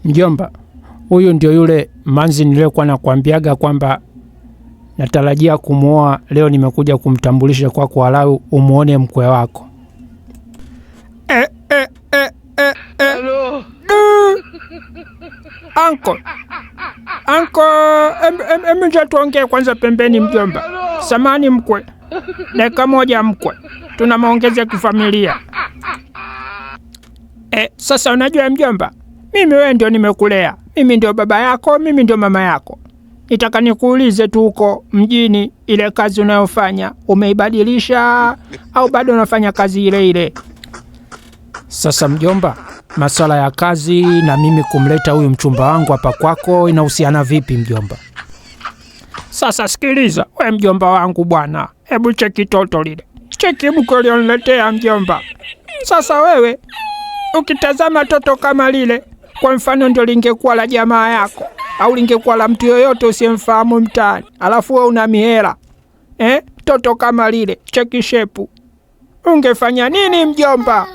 Mjomba, huyu ndio yule manzi nilikuwa nakwambiaga kwamba natarajia kumuoa leo. Nimekuja kumtambulisha kwako walau umuone mkwe wako. Anko, njoo tuongee kwanza pembeni mjomba. Samani mkwe, dakika moja mkwe, tuna maongezi ya kifamilia. Sasa unajua mjomba, mimi wewe ndio nimekulea, mimi ndio baba yako, mimi ndio mama yako. Nitaka nikuulize tu huko mjini, ile kazi unayofanya umeibadilisha au bado unafanya kazi ile ile? Sasa mjomba, masuala ya kazi na mimi kumleta huyu mchumba wangu hapa kwako inahusiana vipi mjomba? Sasa sikiliza, we mjomba wangu bwana, hebu cheki toto lile, cheki mko lioniletea mjomba. Sasa wewe ukitazama toto kama lile, kwa mfano ndio lingekuwa la jamaa yako au lingekuwa la mtu yoyote usiyemfahamu mtaani, alafu wewe una mihela, toto kama lile, cheki shepu, ungefanya nini mjomba?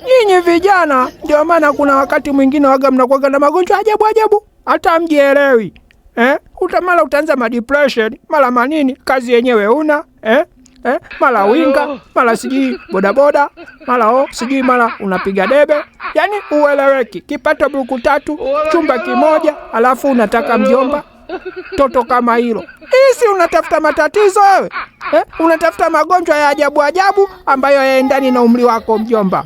Nyinyi vijana ndio maana kuna wakati mwingine waga mnakuwa na magonjwa ajabu hata mjielewi. Mara utaanza depression, mara manini, kazi yenyewe una mara winga, mara sijui bodaboda, mara sijui mara unapiga debe, yani ueleweki. Kipato buku 3, chumba kimoja, alafu unataka mjomba toto kama hilo. Hisi unatafuta matatizo wewe? Unatafuta magonjwa ya ajabu ambayo yaendani na umri wako mjomba.